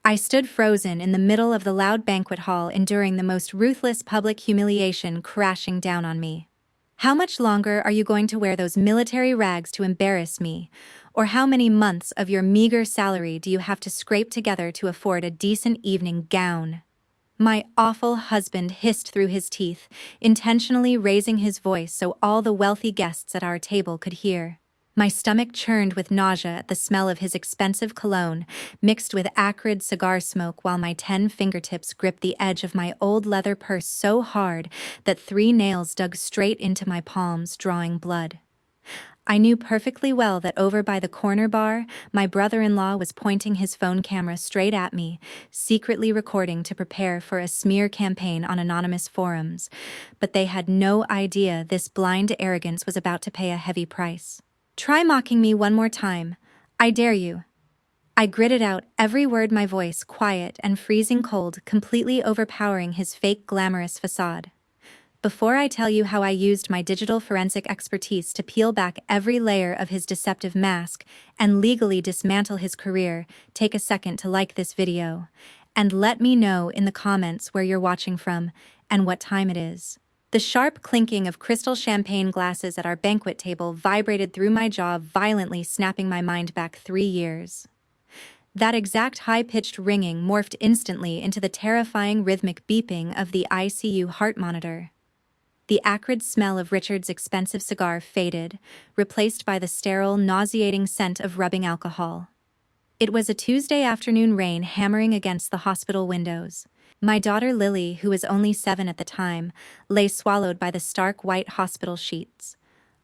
I stood frozen in the middle of the loud banquet hall, enduring the most ruthless public humiliation crashing down on me. How much longer are you going to wear those military rags to embarrass me? Or how many months of your meager salary do you have to scrape together to afford a decent evening gown? My awful husband hissed through his teeth, intentionally raising his voice so all the wealthy guests at our table could hear. My stomach churned with nausea at the smell of his expensive cologne, mixed with acrid cigar smoke, while my 10 fingertips gripped the edge of my old leather purse so hard that 3 nails dug straight into my palms, drawing blood. I knew perfectly well that over by the corner bar, my brother-in-law was pointing his phone camera straight at me, secretly recording to prepare for a smear campaign on anonymous forums. But they had no idea this blind arrogance was about to pay a heavy price. "Try mocking me one more time. I dare you." I gritted out every word, my voice quiet and freezing cold, completely overpowering his fake glamorous facade. Before I tell you how I used my digital forensic expertise to peel back every layer of his deceptive mask and legally dismantle his career, take a second to like this video. And let me know in the comments where you're watching from and what time it is. The sharp clinking of crystal champagne glasses at our banquet table vibrated through my jaw, violently snapping my mind back 3 years. That exact high-pitched ringing morphed instantly into the terrifying rhythmic beeping of the ICU heart monitor. The acrid smell of Richard's expensive cigar faded, replaced by the sterile, nauseating scent of rubbing alcohol. It was a Tuesday afternoon, rain hammering against the hospital windows. My daughter Lily, who was only 7 at the time, lay swallowed by the stark white hospital sheets.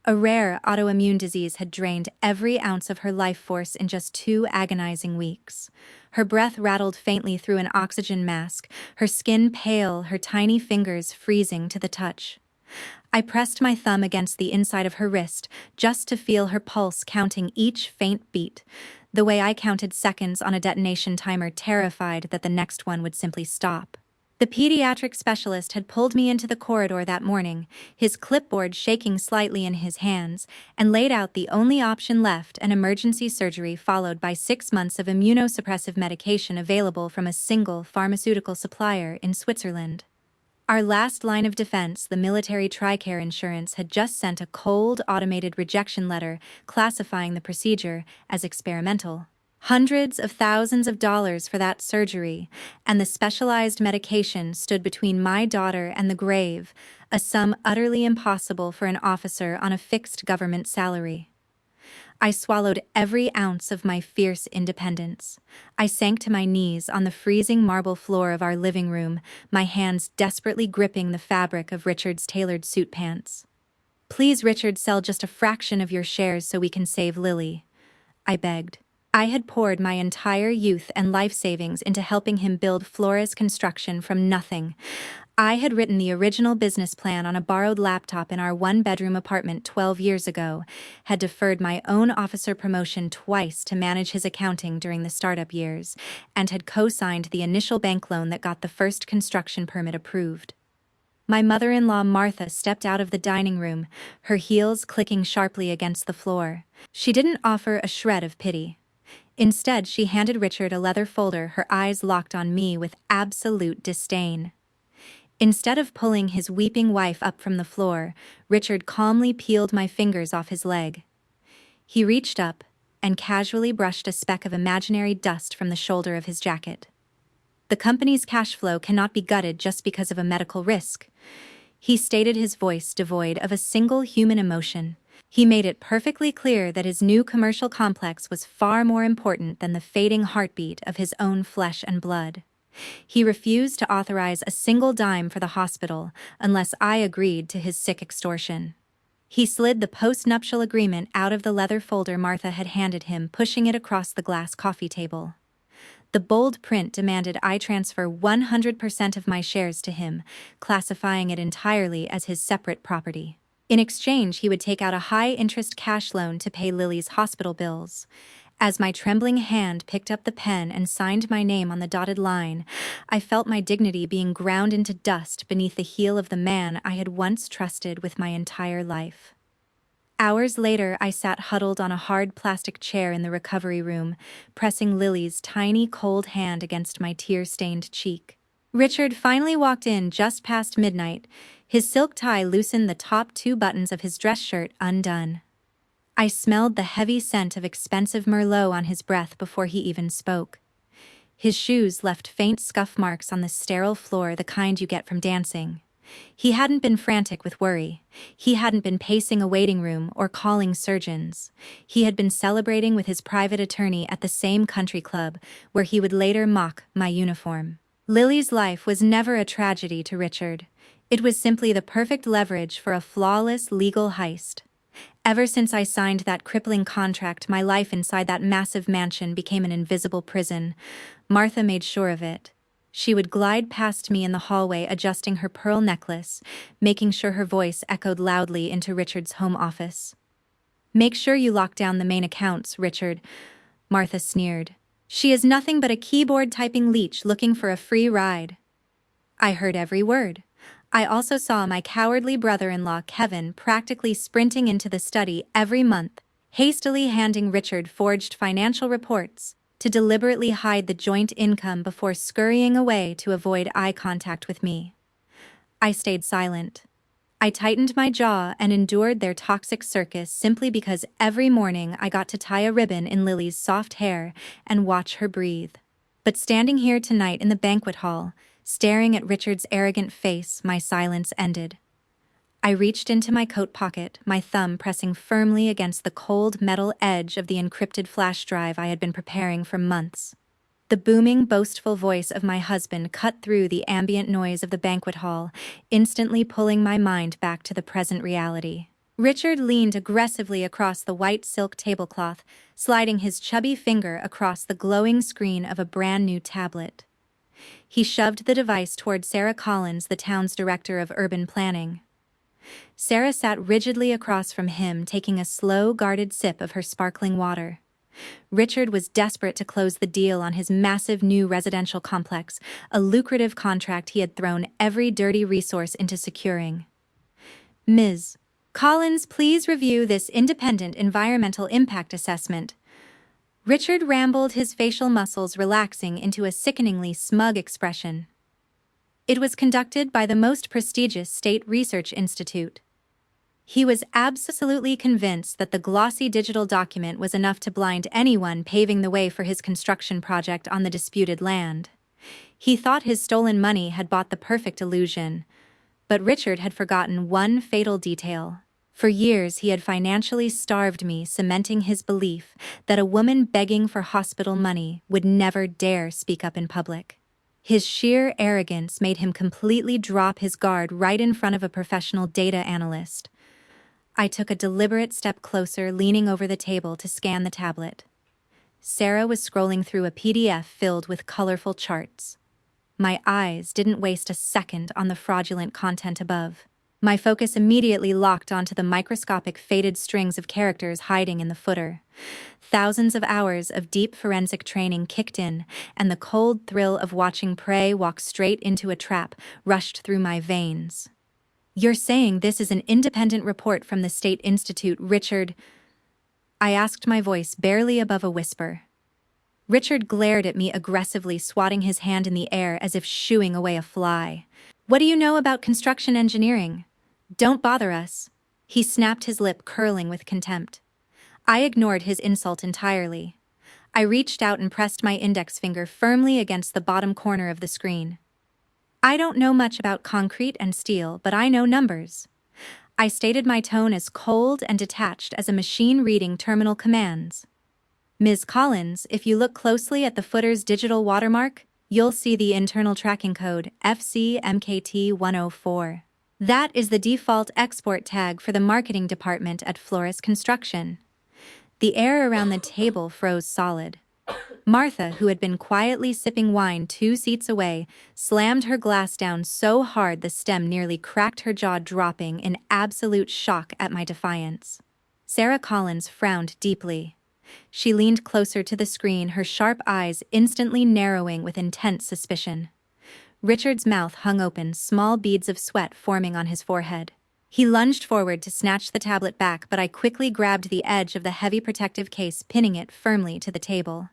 A rare autoimmune disease had drained every ounce of her life force in just 2 agonizing weeks. Her breath rattled faintly through an oxygen mask, her skin pale, her tiny fingers freezing to the touch. I pressed my thumb against the inside of her wrist, just to feel her pulse, counting each faint beat, the way I counted seconds on a detonation timer, terrified that the next one would simply stop. The pediatric specialist had pulled me into the corridor that morning, his clipboard shaking slightly in his hands, and laid out the only option left: an emergency surgery followed by 6 months of immunosuppressive medication available from a single pharmaceutical supplier in Switzerland. Our last line of defense, the military TRICARE insurance, had just sent a cold, automated rejection letter classifying the procedure as experimental. Hundreds of thousands of dollars for that surgery, and the specialized medication stood between my daughter and the grave, a sum utterly impossible for an officer on a fixed government salary. I swallowed every ounce of my fierce independence. I sank to my knees on the freezing marble floor of our living room, my hands desperately gripping the fabric of Richard's tailored suit pants. "Please, Richard, sell just a fraction of your shares so we can save Lily," I begged. I had poured my entire youth and life savings into helping him build Flores Construction from nothing. I had written the original business plan on a borrowed laptop in our 1-bedroom apartment 12 years ago, had deferred my own officer promotion twice to manage his accounting during the startup years, and had co-signed the initial bank loan that got the first construction permit approved. My mother-in-law Martha stepped out of the dining room, her heels clicking sharply against the floor. She didn't offer a shred of pity. Instead, she handed Richard a leather folder, her eyes locked on me with absolute disdain. Instead of pulling his weeping wife up from the floor, Richard calmly peeled my fingers off his leg. He reached up and casually brushed a speck of imaginary dust from the shoulder of his jacket. "The company's cash flow cannot be gutted just because of a medical risk," he stated, his voice devoid of a single human emotion. He made it perfectly clear that his new commercial complex was far more important than the fading heartbeat of his own flesh and blood. He refused to authorize a single dime for the hospital unless I agreed to his sick extortion. He slid the post-nuptial agreement out of the leather folder Martha had handed him, pushing it across the glass coffee table. The bold print demanded I transfer 100% of my shares to him, classifying it entirely as his separate property. In exchange, he would take out a high-interest cash loan to pay Lily's hospital bills. As my trembling hand picked up the pen and signed my name on the dotted line, I felt my dignity being ground into dust beneath the heel of the man I had once trusted with my entire life. Hours later, I sat huddled on a hard plastic chair in the recovery room, pressing Lily's tiny cold hand against my tear-stained cheek. Richard finally walked in just past midnight, his silk tie loosened, the top 2 buttons of his dress shirt undone. I smelled the heavy scent of expensive Merlot on his breath before he even spoke. His shoes left faint scuff marks on the sterile floor, the kind you get from dancing. He hadn't been frantic with worry. He hadn't been pacing a waiting room or calling surgeons. He had been celebrating with his private attorney at the same country club, where he would later mock my uniform. Lily's life was never a tragedy to Richard. It was simply the perfect leverage for a flawless legal heist. Ever since I signed that crippling contract, my life inside that massive mansion became an invisible prison. Martha made sure of it. She would glide past me in the hallway, adjusting her pearl necklace, making sure her voice echoed loudly into Richard's home office. "Make sure you lock down the main accounts, Richard," Martha sneered. "She is nothing but a keyboard-typing leech looking for a free ride." I heard every word. I also saw my cowardly brother-in-law Kevin practically sprinting into the study every month, hastily handing Richard forged financial reports to deliberately hide the joint income before scurrying away to avoid eye contact with me. I stayed silent. I tightened my jaw and endured their toxic circus simply because every morning I got to tie a ribbon in Lily's soft hair and watch her breathe. But standing here tonight in the banquet hall, staring at Richard's arrogant face, my silence ended. I reached into my coat pocket, my thumb pressing firmly against the cold metal edge of the encrypted flash drive I had been preparing for months. The booming, boastful voice of my husband cut through the ambient noise of the banquet hall, instantly pulling my mind back to the present reality. Richard leaned aggressively across the white silk tablecloth, sliding his chubby finger across the glowing screen of a brand-new tablet. He shoved the device toward Sarah Collins, the town's director of urban planning. Sarah sat rigidly across from him, taking a slow, guarded sip of her sparkling water. Richard was desperate to close the deal on his massive new residential complex, a lucrative contract he had thrown every dirty resource into securing. "Ms. Collins, please review this independent environmental impact assessment." Richard rambled, his facial muscles relaxing into a sickeningly smug expression. It was conducted by the most prestigious state research institute. He was absolutely convinced that the glossy digital document was enough to blind anyone paving the way for his construction project on the disputed land. He thought his stolen money had bought the perfect illusion, but Richard had forgotten one fatal detail. For years he had financially starved me, cementing his belief that a woman begging for hospital money would never dare speak up in public. His sheer arrogance made him completely drop his guard right in front of a professional data analyst. I took a deliberate step closer, leaning over the table to scan the tablet. Sarah was scrolling through a PDF filled with colorful charts. My eyes didn't waste a second on the fraudulent content above. My focus immediately locked onto the microscopic faded strings of characters hiding in the footer. Thousands of hours of deep forensic training kicked in, and the cold thrill of watching prey walk straight into a trap rushed through my veins. "You're saying this is an independent report from the State Institute, Richard?" I asked, my voice barely above a whisper. Richard glared at me aggressively, swatting his hand in the air as if shooing away a fly. "What do you know about construction engineering? Don't bother us." He snapped, his lip curling with contempt. I ignored his insult entirely. I reached out and pressed my index finger firmly against the bottom corner of the screen. "I don't know much about concrete and steel, but I know numbers." I stated, my tone as cold and detached as a machine reading terminal commands. "Ms. Collins, if you look closely at the footer's digital watermark, you'll see the internal tracking code FCMKT104. That is the default export tag for the marketing department at Flores Construction." The air around the table froze solid. Martha, who had been quietly sipping wine 2 seats away, slammed her glass down so hard the stem nearly cracked her jaw, dropping in absolute shock at my defiance. Sarah Collins frowned deeply. She leaned closer to the screen, her sharp eyes instantly narrowing with intense suspicion. Richard's mouth hung open, small beads of sweat forming on his forehead. He lunged forward to snatch the tablet back, but I quickly grabbed the edge of the heavy protective case, pinning it firmly to the table.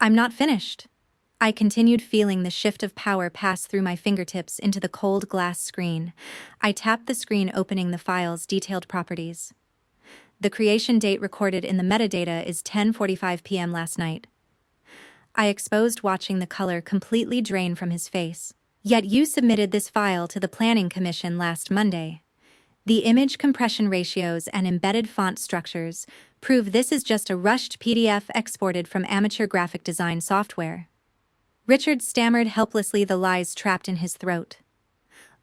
I'm not finished. I continued, feeling the shift of power pass through my fingertips into the cold glass screen. I tapped the screen, opening the file's detailed properties. The creation date recorded in the metadata is 10:45 p.m. last night. I exposed, watching the color completely drain from his face. Yet you submitted this file to the Planning Commission last Monday. The image compression ratios and embedded font structures prove this is just a rushed PDF exported from amateur graphic design software. Richard stammered helplessly, the lies trapped in his throat.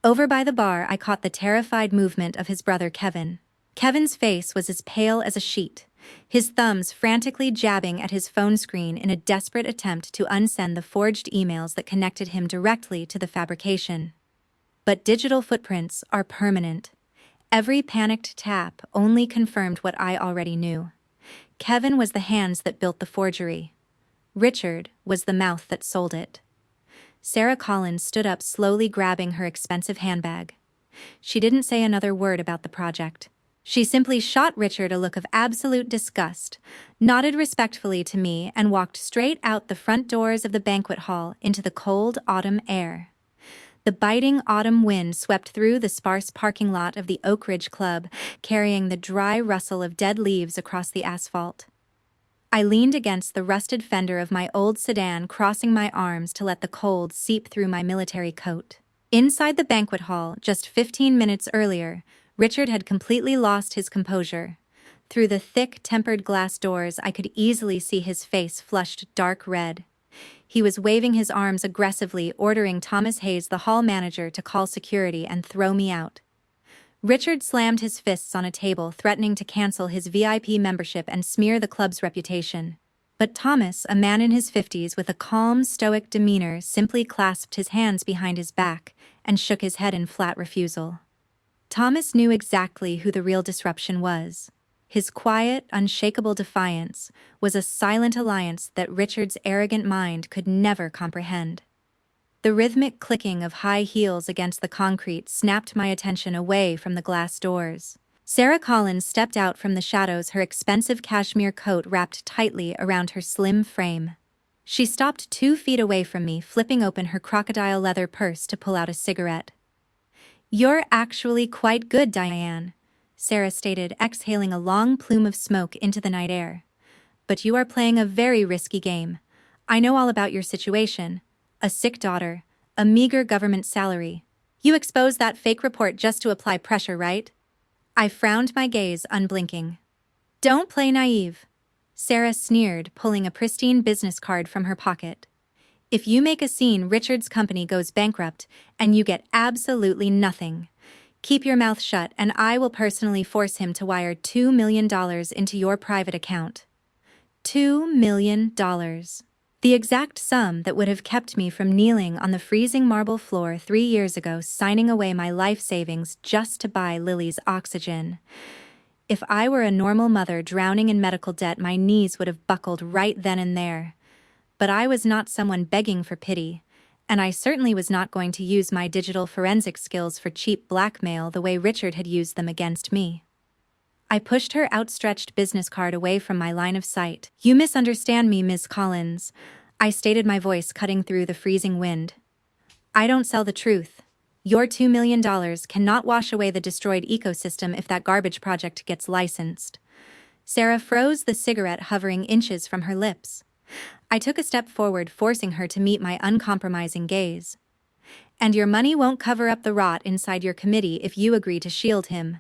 Over by the bar, I caught the terrified movement of his brother Kevin. Kevin's face was as pale as a sheet, his thumbs frantically jabbing at his phone screen in a desperate attempt to unsend the forged emails that connected him directly to the fabrication. But digital footprints are permanent. Every panicked tap only confirmed what I already knew. Kevin was the hands that built the forgery. Richard was the mouth that sold it. Sarah Collins stood up, slowly grabbing her expensive handbag. She didn't say another word about the project. She simply shot Richard a look of absolute disgust, nodded respectfully to me, and walked straight out the front doors of the banquet hall into the cold autumn air. The biting autumn wind swept through the sparse parking lot of the Oak Ridge Club, carrying the dry rustle of dead leaves across the asphalt. I leaned against the rusted fender of my old sedan, crossing my arms to let the cold seep through my military coat. Inside the banquet hall, just 15 minutes earlier, Richard had completely lost his composure. Through the thick, tempered glass doors, I could easily see his face flushed dark red. He was waving his arms aggressively, ordering Thomas Hayes, the hall manager, to call security and throw me out. Richard slammed his fists on a table, threatening to cancel his VIP membership and smear the club's reputation. But Thomas, a man in his 50s with a calm, stoic demeanor, simply clasped his hands behind his back and shook his head in flat refusal. Thomas knew exactly who the real disruption was. His quiet, unshakable defiance was a silent alliance that Richard's arrogant mind could never comprehend. The rhythmic clicking of high heels against the concrete snapped my attention away from the glass doors. Sarah Collins stepped out from the shadows, her expensive cashmere coat wrapped tightly around her slim frame. She stopped 2 feet away from me, flipping open her crocodile leather purse to pull out a cigarette. "You're actually quite good, Diane," Sarah stated, exhaling a long plume of smoke into the night air. "But you are playing a very risky game. I know all about your situation. A sick daughter, a meager government salary. You exposed that fake report just to apply pressure, right?" I frowned, my gaze unblinking. "Don't play naive," Sarah sneered, pulling a pristine business card from her pocket. "If you make a scene, Richard's company goes bankrupt, and you get absolutely nothing. Keep your mouth shut, and I will personally force him to wire $2 million into your private account." $2 million. The exact sum that would have kept me from kneeling on the freezing marble floor 3 years ago, signing away my life savings just to buy Lily's oxygen. If I were a normal mother drowning in medical debt, my knees would have buckled right then and there. But I was not someone begging for pity, and I certainly was not going to use my digital forensic skills for cheap blackmail the way Richard had used them against me. I pushed her outstretched business card away from my line of sight. "You misunderstand me, Ms. Collins," I stated, my voice cutting through the freezing wind. "I don't sell the truth. Your $2 million cannot wash away the destroyed ecosystem if that garbage project gets licensed." Sarah froze, the cigarette hovering inches from her lips. I took a step forward, forcing her to meet my uncompromising gaze. "And your money won't cover up the rot inside your committee if you agree to shield him.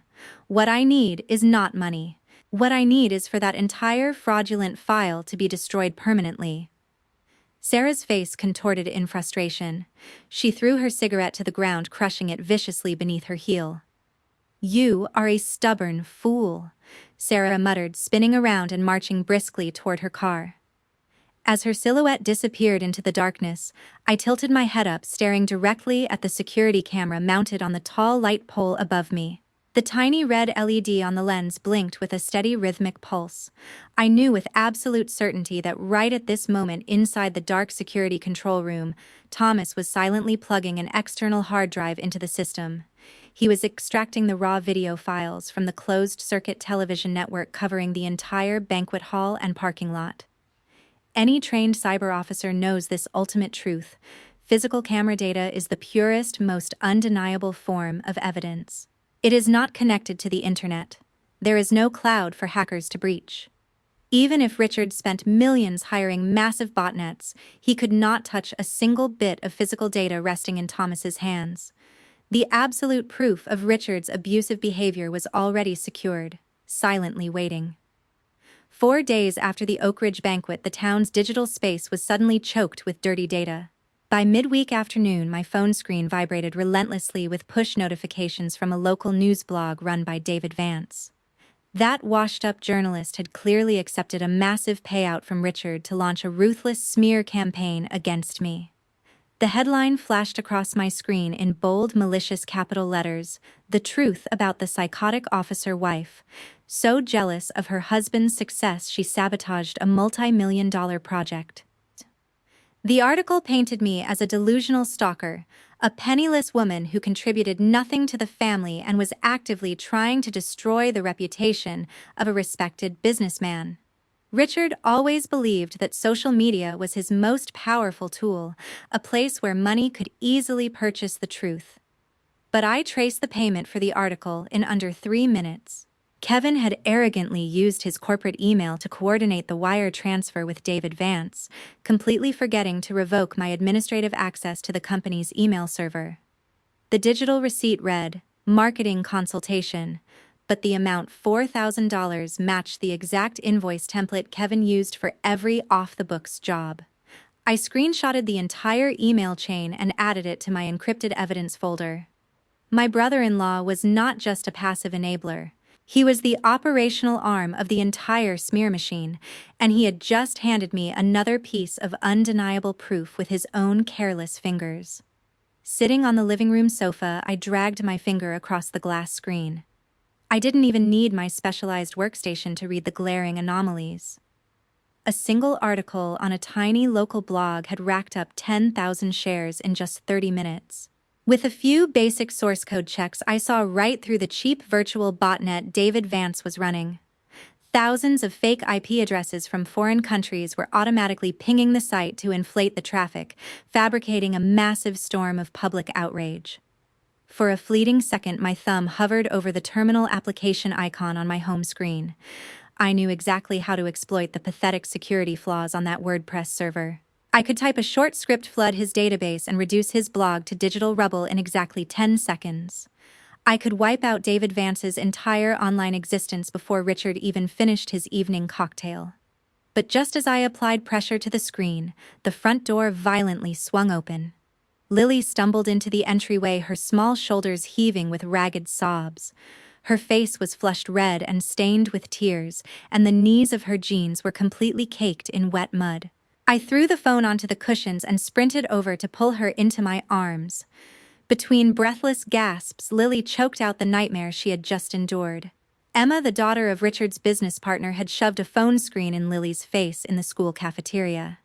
What I need is not money. What I need is for that entire fraudulent file to be destroyed permanently." Sarah's face contorted in frustration. She threw her cigarette to the ground, crushing it viciously beneath her heel. "You are a stubborn fool," Sarah muttered, spinning around and marching briskly toward her car. As her silhouette disappeared into the darkness, I tilted my head up, staring directly at the security camera mounted on the tall light pole above me. The tiny red LED on the lens blinked with a steady rhythmic pulse. I knew with absolute certainty that right at this moment, inside the dark security control room, Thomas was silently plugging an external hard drive into the system. He was extracting the raw video files from the closed-circuit television network covering the entire banquet hall and parking lot. Any trained cyber officer knows this ultimate truth. Physical camera data is the purest, most undeniable form of evidence. It is not connected to the internet. There is no cloud for hackers to breach. Even if Richard spent millions hiring massive botnets, he could not touch a single bit of physical data resting in Thomas's hands. The absolute proof of Richard's abusive behavior was already secured, silently waiting. 4 days after the Oak Ridge banquet, the town's digital space was suddenly choked with dirty data. By midweek afternoon, my phone screen vibrated relentlessly with push notifications from a local news blog run by David Vance. That washed-up journalist had clearly accepted a massive payout from Richard to launch a ruthless smear campaign against me. The headline flashed across my screen in bold, malicious capital letters: "The truth about the psychotic officer wife. So jealous of her husband's success she sabotaged a multi-million-dollar project." The article painted me as a delusional stalker, a penniless woman who contributed nothing to the family and was actively trying to destroy the reputation of a respected businessman. Richard always believed that social media was his most powerful tool, a place where money could easily purchase the truth. But I traced the payment for the article in under 3 minutes. Kevin had arrogantly used his corporate email to coordinate the wire transfer with David Vance, completely forgetting to revoke my administrative access to the company's email server. The digital receipt read, "Marketing consultation," but the amount, $4,000, matched the exact invoice template Kevin used for every off-the-books job. I screenshotted the entire email chain and added it to my encrypted evidence folder. My brother-in-law was not just a passive enabler. He was the operational arm of the entire smear machine, and he had just handed me another piece of undeniable proof with his own careless fingers. Sitting on the living room sofa, I dragged my finger across the glass screen. I didn't even need my specialized workstation to read the glaring anomalies. A single article on a tiny local blog had racked up 10,000 shares in just 30 minutes. With a few basic source code checks, I saw right through the cheap virtual botnet David Vance was running. Thousands of fake IP addresses from foreign countries were automatically pinging the site to inflate the traffic, fabricating a massive storm of public outrage. For a fleeting second, my thumb hovered over the terminal application icon on my home screen. I knew exactly how to exploit the pathetic security flaws on that WordPress server. I could type a short script, flood his database, and reduce his blog to digital rubble in exactly 10 seconds. I could wipe out David Vance's entire online existence before Richard even finished his evening cocktail. But just as I applied pressure to the screen, the front door violently swung open. Lily stumbled into the entryway, her small shoulders heaving with ragged sobs. Her face was flushed red and stained with tears, and the knees of her jeans were completely caked in wet mud. I threw the phone onto the cushions and sprinted over to pull her into my arms. Between breathless gasps, Lily choked out the nightmare she had just endured. Emma, the daughter of Richard's business partner, had shoved a phone screen in Lily's face in the school cafeteria.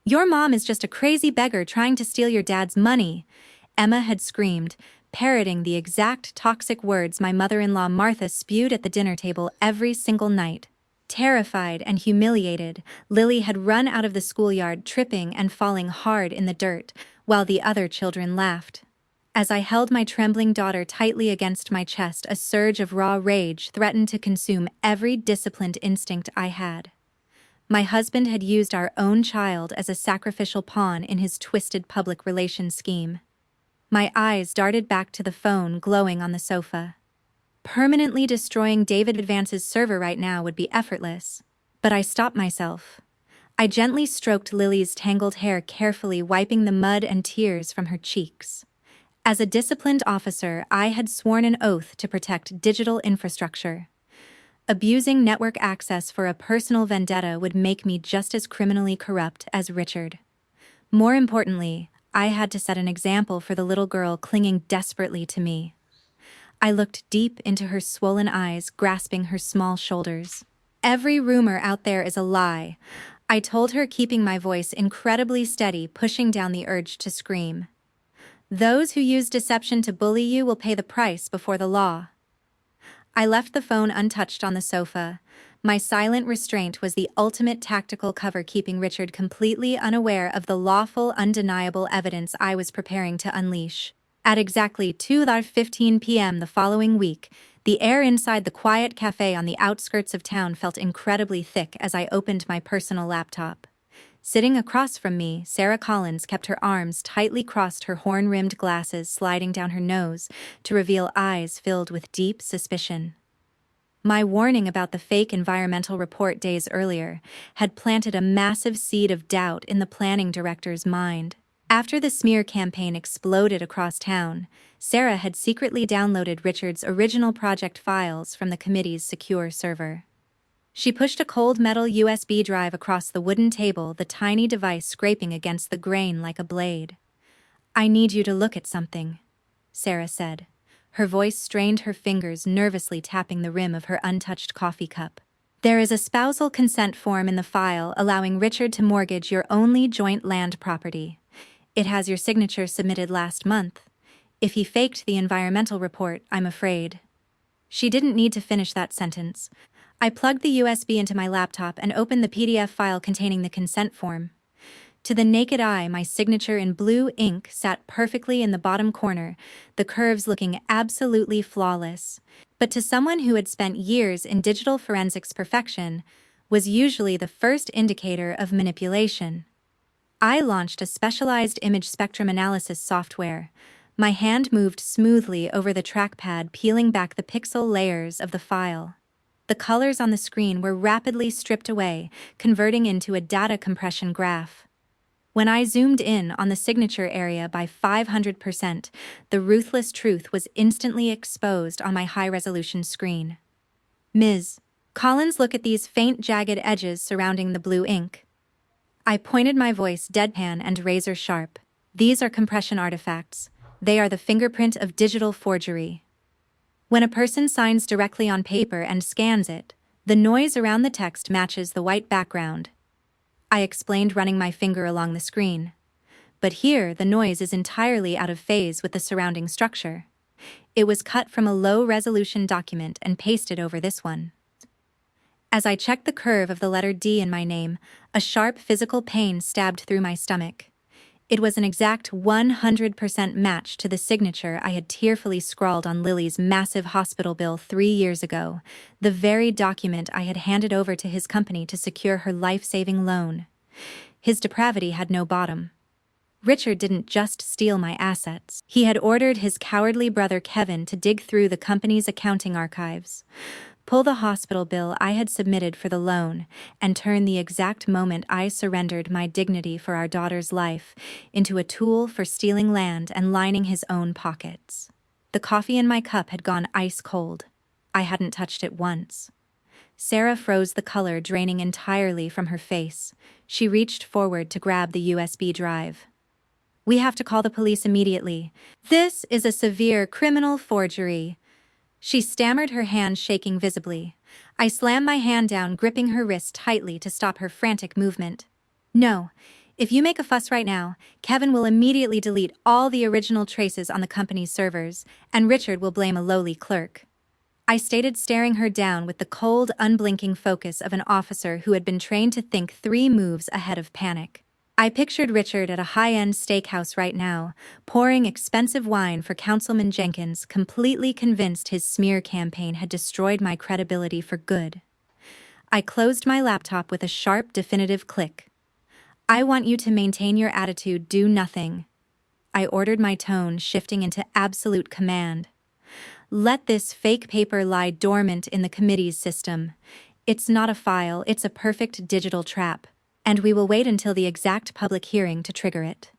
"Your mom is just a crazy beggar trying to steal your dad's money," Emma had screamed, parroting the exact toxic words my mother-in-law Martha spewed at the dinner table every single night. Terrified and humiliated, Lily had run out of the schoolyard, tripping and falling hard in the dirt, while the other children laughed. As I held my trembling daughter tightly against my chest, a surge of raw rage threatened to consume every disciplined instinct I had. My husband had used our own child as a sacrificial pawn in his twisted public relations scheme. My eyes darted back to the phone glowing on the sofa. Permanently destroying David Vance's server right now would be effortless. But I stopped myself. I gently stroked Lily's tangled hair, carefully wiping the mud and tears from her cheeks. As a disciplined officer, I had sworn an oath to protect digital infrastructure. Abusing network access for a personal vendetta would make me just as criminally corrupt as Richard. More importantly, I had to set an example for the little girl clinging desperately to me. I looked deep into her swollen eyes, grasping her small shoulders. "Every rumor out there is a lie," I told her, keeping my voice incredibly steady, pushing down the urge to scream. Those who use deception to bully you will pay the price before the law. I left the phone untouched on the sofa. My silent restraint was the ultimate tactical cover, keeping Richard completely unaware of the lawful, undeniable evidence I was preparing to unleash. At exactly 2:15 p.m. the following week, the air inside the quiet cafe on the outskirts of town felt incredibly thick as I opened my personal laptop. Sitting across from me, Sarah Collins kept her arms tightly crossed, her horn-rimmed glasses sliding down her nose to reveal eyes filled with deep suspicion. My warning about the fake environmental report days earlier had planted a massive seed of doubt in the planning director's mind. After the smear campaign exploded across town, Sarah had secretly downloaded Richard's original project files from the committee's secure server. She pushed a cold metal USB drive across the wooden table, the tiny device scraping against the grain like a blade. "I need you to look at something," Sarah said. Her voice strained, her fingers nervously tapping the rim of her untouched coffee cup. "There is a spousal consent form in the file allowing Richard to mortgage your only joint land property. It has your signature submitted last month. If he faked the environmental report, I'm afraid." She didn't need to finish that sentence. I plugged the USB into my laptop and opened the PDF file containing the consent form. To the naked eye, my signature in blue ink sat perfectly in the bottom corner, the curves looking absolutely flawless. But to someone who had spent years in digital forensics, perfection was usually the first indicator of manipulation. I launched a specialized image spectrum analysis software. My hand moved smoothly over the trackpad, peeling back the pixel layers of the file. The colors on the screen were rapidly stripped away, converting into a data compression graph. When I zoomed in on the signature area by 500%, the ruthless truth was instantly exposed on my high-resolution screen. "Ms. Collins, look at these faint, jagged edges surrounding the blue ink." I pointed, my voice deadpan and razor-sharp. "These are compression artifacts. They are the fingerprint of digital forgery. When a person signs directly on paper and scans it, the noise around the text matches the white background," I explained, running my finger along the screen. "But here, the noise is entirely out of phase with the surrounding structure. It was cut from a low-resolution document and pasted over this one." As I checked the curve of the letter D in my name, a sharp physical pain stabbed through my stomach. It was an exact 100% match to the signature I had tearfully scrawled on Lily's massive hospital bill 3 years ago, the very document I had handed over to his company to secure her life-saving loan. His depravity had no bottom. Richard didn't just steal my assets. He had ordered his cowardly brother Kevin to dig through the company's accounting archives, pull the hospital bill I had submitted for the loan, and turn the exact moment I surrendered my dignity for our daughter's life into a tool for stealing land and lining his own pockets. The coffee in my cup had gone ice cold. I hadn't touched it once. Sarah froze, the color draining entirely from her face. She reached forward to grab the USB drive. "We have to call the police immediately. This is a severe criminal forgery." She stammered, her hand shaking visibly. I slammed my hand down, gripping her wrist tightly to stop her frantic movement. "No. If you make a fuss right now, Kevin will immediately delete all the original traces on the company's servers, and Richard will blame a lowly clerk," I stated, staring her down with the cold, unblinking focus of an officer who had been trained to think 3 moves ahead of panic. I pictured Richard at a high-end steakhouse right now, pouring expensive wine for Councilman Jenkins, completely convinced his smear campaign had destroyed my credibility for good. I closed my laptop with a sharp, definitive click. "I want you to maintain your attitude, do nothing," I ordered, my tone shifting into absolute command. "Let this fake paper lie dormant in the committee's system. It's not a file, it's a perfect digital trap. And we will wait until the exact public hearing to trigger it."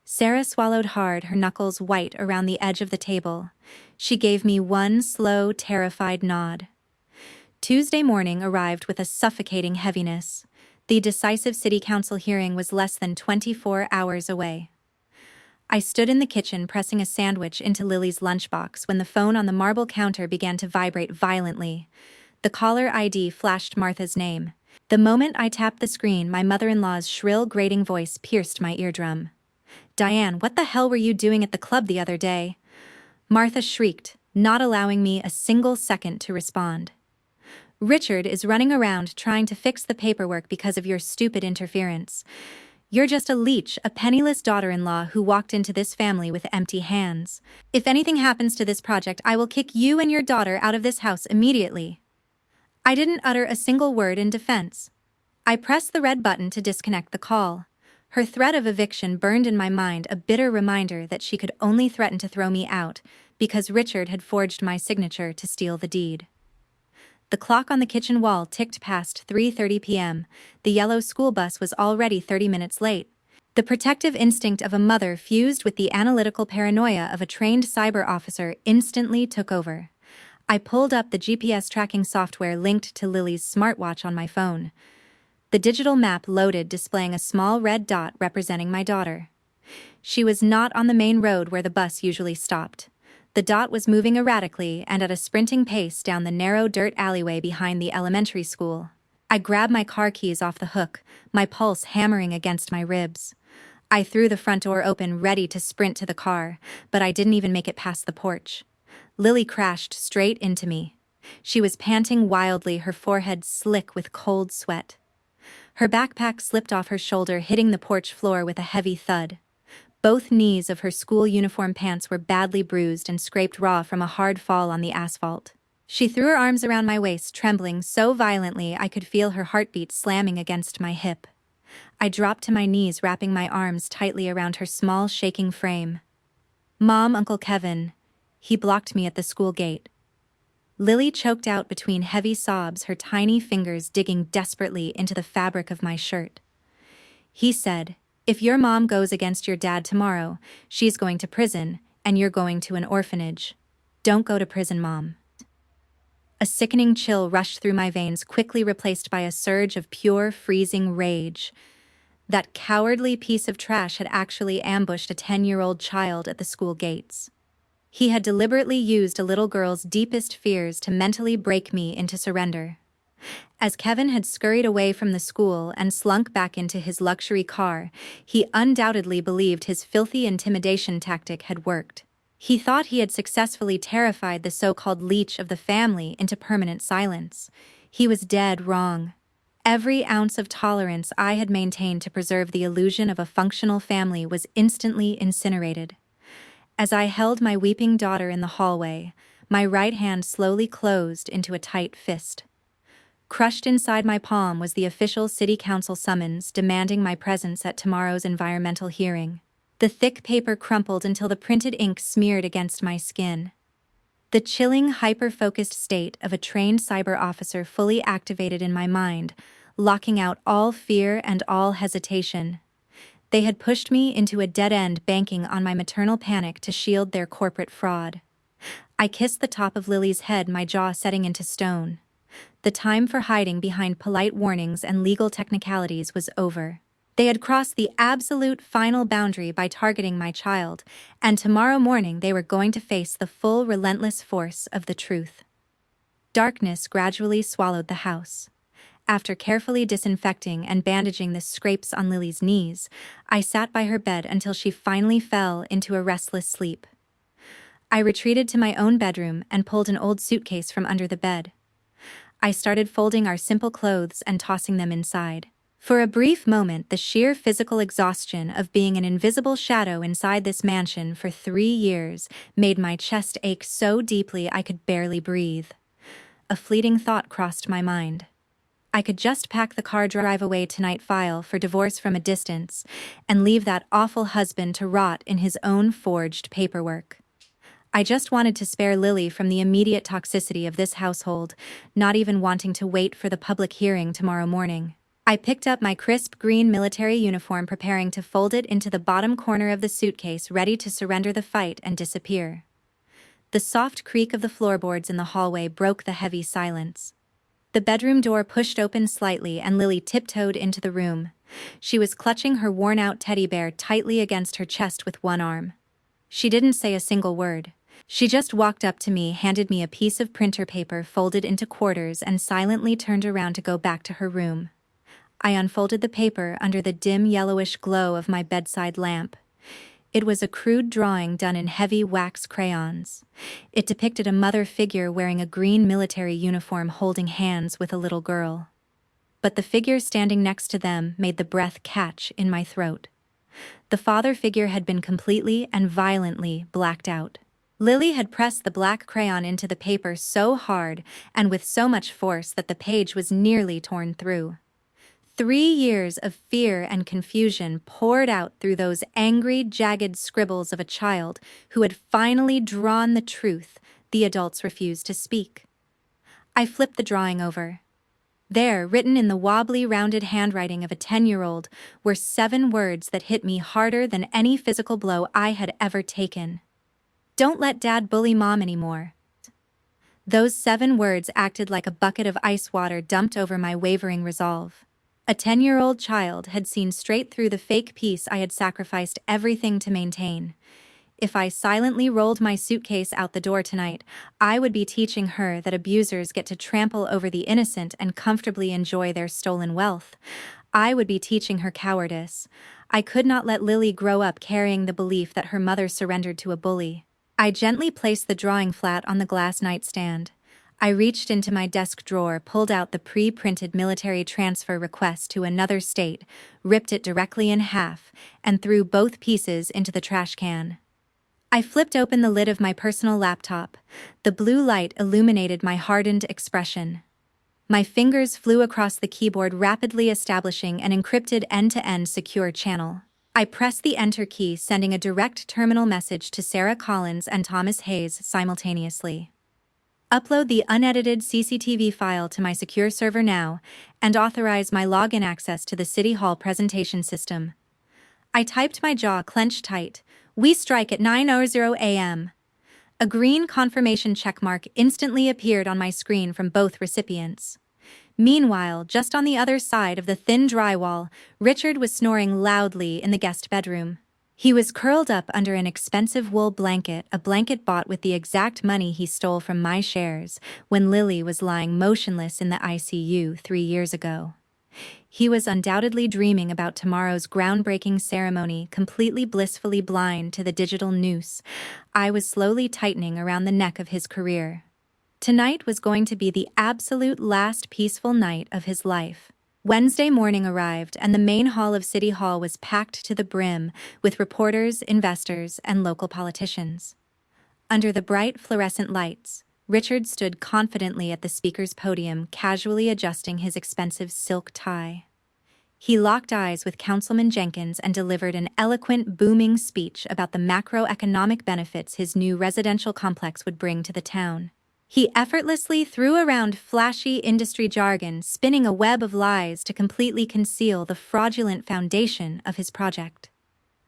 Sarah swallowed hard, her knuckles white around the edge of the table. She gave me one slow, terrified nod. Tuesday morning arrived with a suffocating heaviness. The decisive city council hearing was less than 24 hours away. I stood in the kitchen pressing a sandwich into Lily's lunchbox when the phone on the marble counter began to vibrate violently. The caller ID flashed Martha's name. The moment I tapped the screen, my mother-in-law's shrill, grating voice pierced my eardrum. "Diane, what the hell were you doing at the club the other day?" Martha shrieked, not allowing me a single second to respond. "Richard is running around trying to fix the paperwork because of your stupid interference. You're just a leech, a penniless daughter-in-law who walked into this family with empty hands. If anything happens to this project, I will kick you and your daughter out of this house immediately." I didn't utter a single word in defense. I pressed the red button to disconnect the call. Her threat of eviction burned in my mind, a bitter reminder that she could only threaten to throw me out because Richard had forged my signature to steal the deed. The clock on the kitchen wall ticked past 3:30 p.m. The yellow school bus was already 30 minutes late. The protective instinct of a mother fused with the analytical paranoia of a trained cyber officer instantly took over. I pulled up the GPS tracking software linked to Lily's smartwatch on my phone. The digital map loaded, displaying a small red dot representing my daughter. She was not on the main road where the bus usually stopped. The dot was moving erratically and at a sprinting pace down the narrow dirt alleyway behind the elementary school. I grabbed my car keys off the hook, my pulse hammering against my ribs. I threw the front door open, ready to sprint to the car, but I didn't even make it past the porch. Lily crashed straight into me. She was panting wildly, her forehead slick with cold sweat. Her backpack slipped off her shoulder, hitting the porch floor with a heavy thud. Both knees of her school uniform pants were badly bruised and scraped raw from a hard fall on the asphalt. She threw her arms around my waist, trembling so violently I could feel her heartbeat slamming against my hip. I dropped to my knees, wrapping my arms tightly around her small, shaking frame. "Mom, Uncle Kevin." He blocked me at the school gate. Lily choked out between heavy sobs, her tiny fingers digging desperately into the fabric of my shirt. He said, "If your mom goes against your dad tomorrow, she's going to prison, and you're going to an orphanage. Don't go to prison, Mom." A sickening chill rushed through my veins, quickly replaced by a surge of pure, freezing rage. That cowardly piece of trash had actually ambushed a 10-year-old child at the school gates. He had deliberately used a little girl's deepest fears to mentally break me into surrender. As Kevin had scurried away from the school and slunk back into his luxury car, he undoubtedly believed his filthy intimidation tactic had worked. He thought he had successfully terrified the so-called leech of the family into permanent silence. He was dead wrong. Every ounce of tolerance I had maintained to preserve the illusion of a functional family was instantly incinerated. As I held my weeping daughter in the hallway, my right hand slowly closed into a tight fist. Crushed inside my palm was the official city council summons demanding my presence at tomorrow's environmental hearing. The thick paper crumpled until the printed ink smeared against my skin. The chilling, hyper-focused state of a trained cyber officer fully activated in my mind, locking out all fear and all hesitation. They had pushed me into a dead end, banking on my maternal panic to shield their corporate fraud. I kissed the top of Lily's head, my jaw setting into stone. The time for hiding behind polite warnings and legal technicalities was over. They had crossed the absolute final boundary by targeting my child, and tomorrow morning they were going to face the full, relentless force of the truth. Darkness gradually swallowed the house. After carefully disinfecting and bandaging the scrapes on Lily's knees, I sat by her bed until she finally fell into a restless sleep. I retreated to my own bedroom and pulled an old suitcase from under the bed. I started folding our simple clothes and tossing them inside. For a brief moment, the sheer physical exhaustion of being an invisible shadow inside this mansion for 3 years made my chest ache so deeply I could barely breathe. A fleeting thought crossed my mind. I could just pack the car, drive away tonight, file for divorce from a distance, and leave that awful husband to rot in his own forged paperwork. I just wanted to spare Lily from the immediate toxicity of this household, not even wanting to wait for the public hearing tomorrow morning. I picked up my crisp green military uniform, preparing to fold it into the bottom corner of the suitcase, ready to surrender the fight and disappear. The soft creak of the floorboards in the hallway broke the heavy silence. The bedroom door pushed open slightly and Lily tiptoed into the room. She was clutching her worn-out teddy bear tightly against her chest with one arm. She didn't say a single word. She just walked up to me, handed me a piece of printer paper folded into quarters, and silently turned around to go back to her room. I unfolded the paper under the dim yellowish glow of my bedside lamp. It was a crude drawing done in heavy wax crayons. It depicted a mother figure wearing a green military uniform holding hands with a little girl. But the figure standing next to them made the breath catch in my throat. The father figure had been completely and violently blacked out. Lily had pressed the black crayon into the paper so hard and with so much force that the page was nearly torn through. 3 years of fear and confusion poured out through those angry, jagged scribbles of a child who had finally drawn the truth the adults refused to speak. I flipped the drawing over. There, written in the wobbly, rounded handwriting of a 10-year-old, were 7 words that hit me harder than any physical blow I had ever taken. Don't let Dad bully Mom anymore. Those 7 words acted like a bucket of ice water dumped over my wavering resolve. A 10-year-old child had seen straight through the fake peace I had sacrificed everything to maintain. If I silently rolled my suitcase out the door tonight, I would be teaching her that abusers get to trample over the innocent and comfortably enjoy their stolen wealth. I would be teaching her cowardice. I could not let Lily grow up carrying the belief that her mother surrendered to a bully. I gently placed the drawing flat on the glass nightstand. I reached into my desk drawer, pulled out the pre-printed military transfer request to another state, ripped it directly in half, and threw both pieces into the trash can. I flipped open the lid of my personal laptop. The blue light illuminated my hardened expression. My fingers flew across the keyboard, rapidly establishing an encrypted end-to-end secure channel. I pressed the Enter key, sending a direct terminal message to Sarah Collins and Thomas Hayes simultaneously. Upload the unedited CCTV file to my secure server now, and authorize my login access to the City Hall presentation system. I typed, my jaw clenched tight. We strike at 9:00 a.m. A green confirmation checkmark instantly appeared on my screen from both recipients. Meanwhile, just on the other side of the thin drywall, Richard was snoring loudly in the guest bedroom. He was curled up under an expensive wool blanket, a blanket bought with the exact money he stole from my shares when Lily was lying motionless in the ICU 3 years ago. He was undoubtedly dreaming about tomorrow's groundbreaking ceremony, completely blissfully blind to the digital noose I was slowly tightening around the neck of his career. Tonight was going to be the absolute last peaceful night of his life. Wednesday morning arrived, and the main hall of City Hall was packed to the brim with reporters, investors, and local politicians. Under the bright fluorescent lights, Richard stood confidently at the speaker's podium, casually adjusting his expensive silk tie. He locked eyes with Councilman Jenkins and delivered an eloquent, booming speech about the macroeconomic benefits his new residential complex would bring to the town. He effortlessly threw around flashy industry jargon, spinning a web of lies to completely conceal the fraudulent foundation of his project.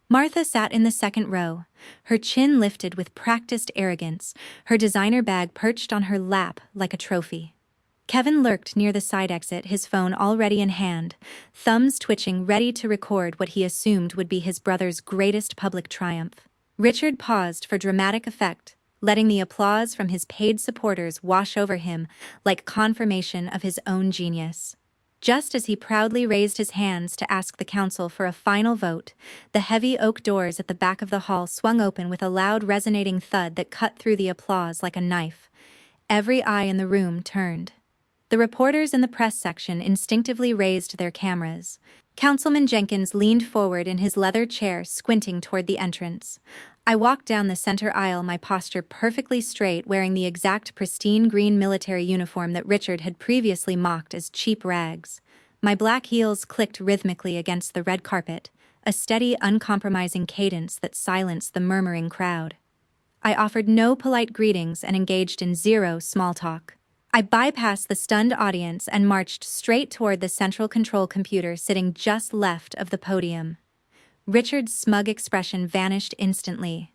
Martha sat in the second row, her chin lifted with practiced arrogance, her designer bag perched on her lap like a trophy. Kevin lurked near the side exit, his phone already in hand, thumbs twitching, ready to record what he assumed would be his brother's greatest public triumph. Richard paused for dramatic effect, letting the applause from his paid supporters wash over him like confirmation of his own genius. Just as he proudly raised his hands to ask the council for a final vote, the heavy oak doors at the back of the hall swung open with a loud, resonating thud that cut through the applause like a knife. Every eye in the room turned. The reporters in the press section instinctively raised their cameras. Councilman Jenkins leaned forward in his leather chair, squinting toward the entrance. I walked down the center aisle, my posture perfectly straight, wearing the exact pristine green military uniform that Richard had previously mocked as cheap rags. My black heels clicked rhythmically against the red carpet, a steady, uncompromising cadence that silenced the murmuring crowd. I offered no polite greetings and engaged in zero small talk. I bypassed the stunned audience and marched straight toward the central control computer sitting just left of the podium. Richard's smug expression vanished instantly.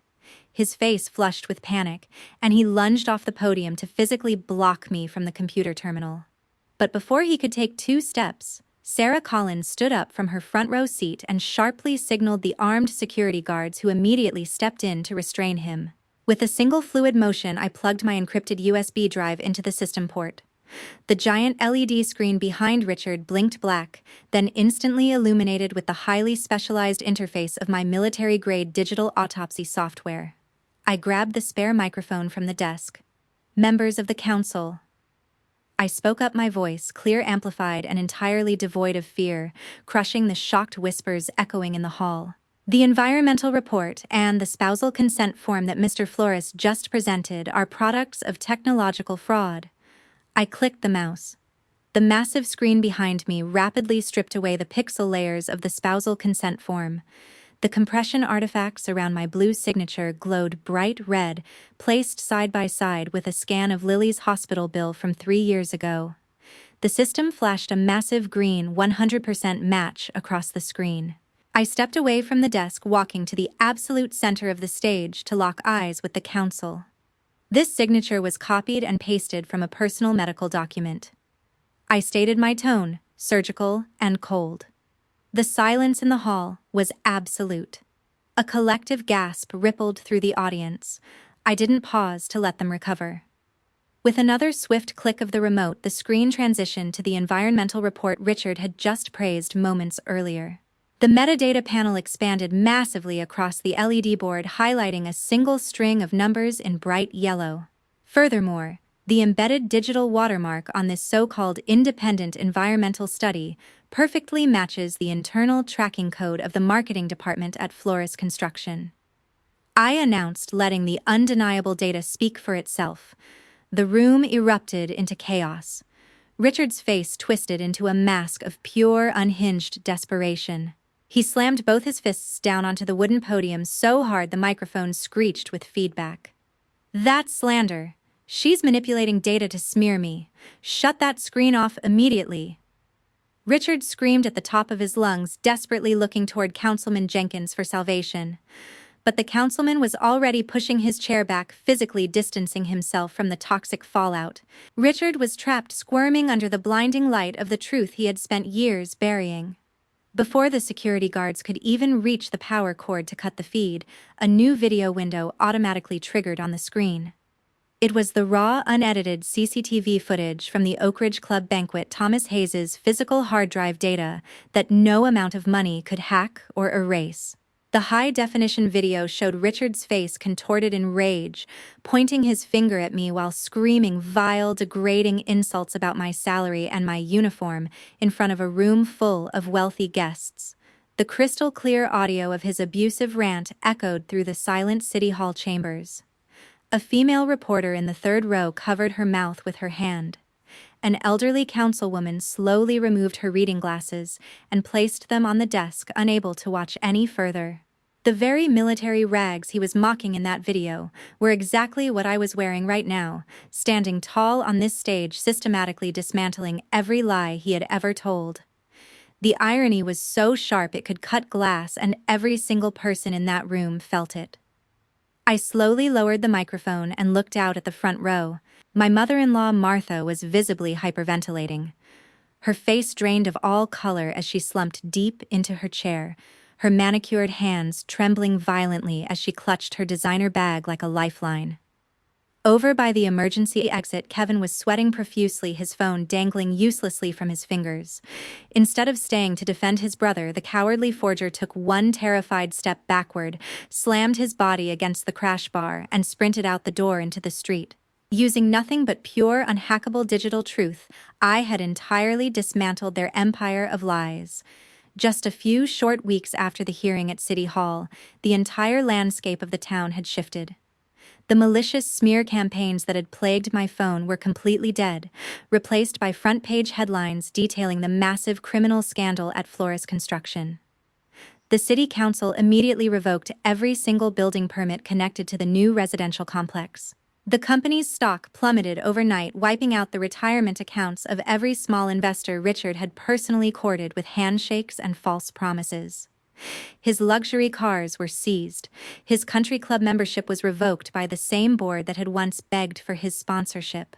His face flushed with panic, and he lunged off the podium to physically block me from the computer terminal. But before he could take 2 steps, Sarah Collins stood up from her front row seat and sharply signaled the armed security guards, who immediately stepped in to restrain him. With a single fluid motion, I plugged my encrypted USB drive into the system port. The giant LED screen behind Richard blinked black, then instantly illuminated with the highly specialized interface of my military-grade digital autopsy software. I grabbed the spare microphone from the desk. "Members of the council." I spoke up, my voice clear, amplified, and entirely devoid of fear, crushing the shocked whispers echoing in the hall. "The environmental report and the spousal consent form that Mr. Flores just presented are products of technological fraud." I clicked the mouse. The massive screen behind me rapidly stripped away the pixel layers of the spousal consent form. The compression artifacts around my blue signature glowed bright red, placed side by side with a scan of Lily's hospital bill from 3 years ago. The system flashed a massive green 100% match across the screen. I stepped away from the desk, walking to the absolute center of the stage to lock eyes with the council. This signature was copied and pasted from a personal medical document. I stated my tone, surgical and cold. The silence in the hall was absolute. A collective gasp rippled through the audience. I didn't pause to let them recover. With another swift click of the remote, the screen transitioned to the environmental report Richard had just praised moments earlier. The metadata panel expanded massively across the LED board, highlighting a single string of numbers in bright yellow. Furthermore, the embedded digital watermark on this so-called independent environmental study perfectly matches the internal tracking code of the marketing department at Flores Construction. I announced, letting the undeniable data speak for itself. The room erupted into chaos. Richard's face twisted into a mask of pure, unhinged desperation. He slammed both his fists down onto the wooden podium so hard the microphone screeched with feedback. "That's slander. She's manipulating data to smear me. Shut that screen off immediately." Richard screamed at the top of his lungs, desperately looking toward Councilman Jenkins for salvation. But the councilman was already pushing his chair back, physically distancing himself from the toxic fallout. Richard was trapped, squirming under the blinding light of the truth he had spent years burying. Before the security guards could even reach the power cord to cut the feed, a new video window automatically triggered on the screen. It was the raw, unedited CCTV footage from the Oak Ridge Club banquet, Thomas Hayes's physical hard drive data that no amount of money could hack or erase. The high-definition video showed Richard's face contorted in rage, pointing his finger at me while screaming vile, degrading insults about my salary and my uniform in front of a room full of wealthy guests. The crystal-clear audio of his abusive rant echoed through the silent City Hall chambers. A female reporter in the third row covered her mouth with her hand. An elderly councilwoman slowly removed her reading glasses and placed them on the desk, unable to watch any further. The very military rags he was mocking in that video were exactly what I was wearing right now, standing tall on this stage, systematically dismantling every lie he had ever told. The irony was so sharp it could cut glass, and every single person in that room felt it. I slowly lowered the microphone and looked out at the front row. My mother-in-law, Martha, was visibly hyperventilating. Her face drained of all color as she slumped deep into her chair, her manicured hands trembling violently as she clutched her designer bag like a lifeline. Over by the emergency exit, Kevin was sweating profusely, his phone dangling uselessly from his fingers. Instead of staying to defend his brother, the cowardly forger took one terrified step backward, slammed his body against the crash bar, and sprinted out the door into the street. Using nothing but pure, unhackable digital truth, I had entirely dismantled their empire of lies. Just a few short weeks after the hearing at City Hall, the entire landscape of the town had shifted. The malicious smear campaigns that had plagued my phone were completely dead, replaced by front-page headlines detailing the massive criminal scandal at Flores Construction. The city council immediately revoked every single building permit connected to the new residential complex. The company's stock plummeted overnight, wiping out the retirement accounts of every small investor Richard had personally courted with handshakes and false promises. His luxury cars were seized. His country club membership was revoked by the same board that had once begged for his sponsorship.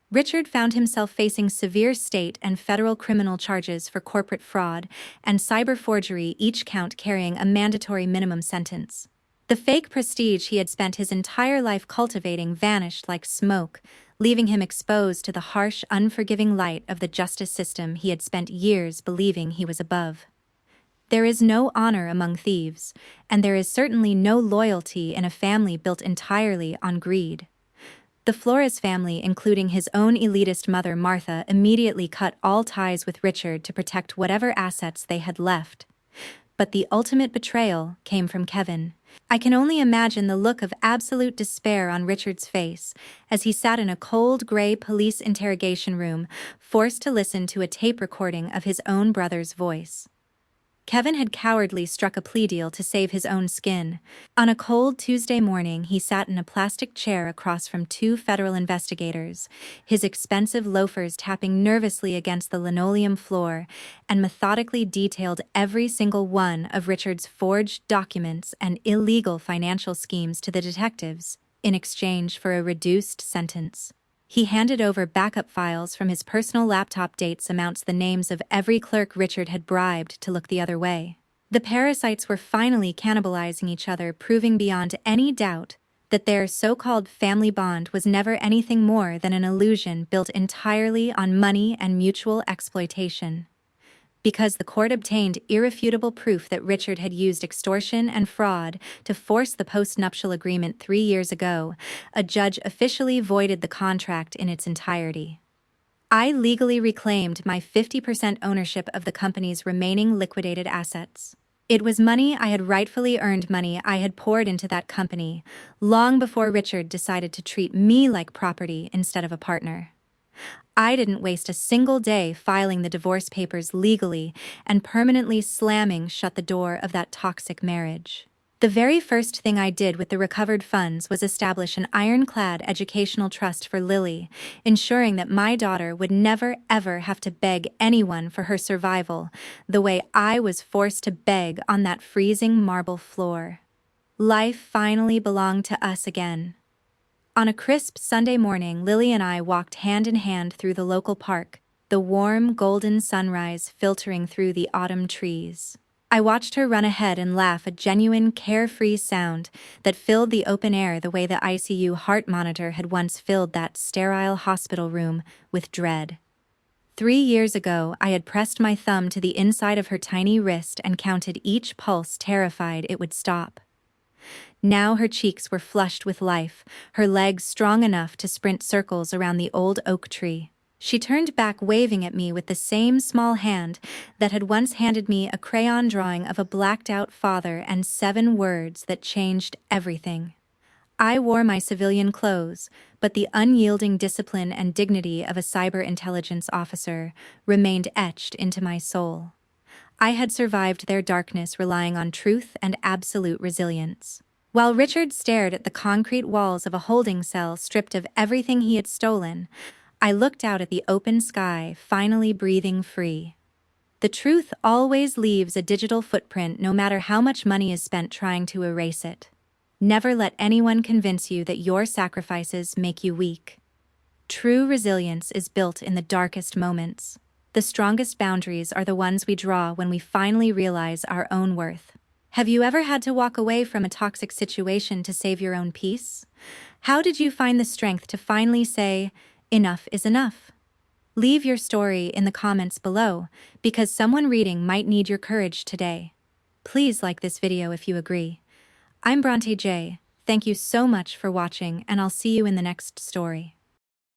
Richard found himself facing severe state and federal criminal charges for corporate fraud and cyber forgery, each count carrying a mandatory minimum sentence. The fake prestige he had spent his entire life cultivating vanished like smoke, leaving him exposed to the harsh, unforgiving light of the justice system he had spent years believing he was above. There is no honor among thieves, and there is certainly no loyalty in a family built entirely on greed. The Flores family, including his own elitist mother Martha, immediately cut all ties with Richard to protect whatever assets they had left. But the ultimate betrayal came from Kevin. I can only imagine the look of absolute despair on Richard's face as he sat in a cold, gray police interrogation room, forced to listen to a tape recording of his own brother's voice. Kevin had cowardly struck a plea deal to save his own skin. On a cold Tuesday morning, he sat in a plastic chair across from two federal investigators, his expensive loafers tapping nervously against the linoleum floor, and methodically detailed every single one of Richard's forged documents and illegal financial schemes to the detectives, in exchange for a reduced sentence. He handed over backup files from his personal laptop. Dates amounts the names of every clerk Richard had bribed to look the other way. The parasites were finally cannibalizing each other, proving beyond any doubt that their so-called family bond was never anything more than an illusion built entirely on money and mutual exploitation. Because the court obtained irrefutable proof that Richard had used extortion and fraud to force the post-nuptial agreement 3 years ago, a judge officially voided the contract in its entirety. I legally reclaimed my 50% ownership of the company's remaining liquidated assets. It was money I had rightfully earned, money I had poured into that company, long before Richard decided to treat me like property instead of a partner. I didn't waste a single day filing the divorce papers legally and permanently slamming shut the door of that toxic marriage. The very first thing I did with the recovered funds was establish an ironclad educational trust for Lily, ensuring that my daughter would never ever have to beg anyone for her survival, the way I was forced to beg on that freezing marble floor. Life finally belonged to us again. On a crisp Sunday morning, Lily and I walked hand in hand through the local park, the warm, golden sunrise filtering through the autumn trees. I watched her run ahead and laugh, a genuine, carefree sound that filled the open air the way the ICU heart monitor had once filled that sterile hospital room with dread. 3 years ago, I had pressed my thumb to the inside of her tiny wrist and counted each pulse, terrified it would stop. Now her cheeks were flushed with life, her legs strong enough to sprint circles around the old oak tree. She turned back, waving at me with the same small hand that had once handed me a crayon drawing of a blacked-out father and 7 words that changed everything. I wore my civilian clothes, but the unyielding discipline and dignity of a cyber intelligence officer remained etched into my soul. I had survived their darkness, relying on truth and absolute resilience. While Richard stared at the concrete walls of a holding cell stripped of everything he had stolen, I looked out at the open sky, finally breathing free. The truth always leaves a digital footprint, no matter how much money is spent trying to erase it. Never let anyone convince you that your sacrifices make you weak. True resilience is built in the darkest moments. The strongest boundaries are the ones we draw when we finally realize our own worth. Have you ever had to walk away from a toxic situation to save your own peace? How did you find the strength to finally say, enough is enough? Leave your story in the comments below, because someone reading might need your courage today. Please like this video if you agree. I'm Bronte J. Thank you so much for watching, and I'll see you in the next story.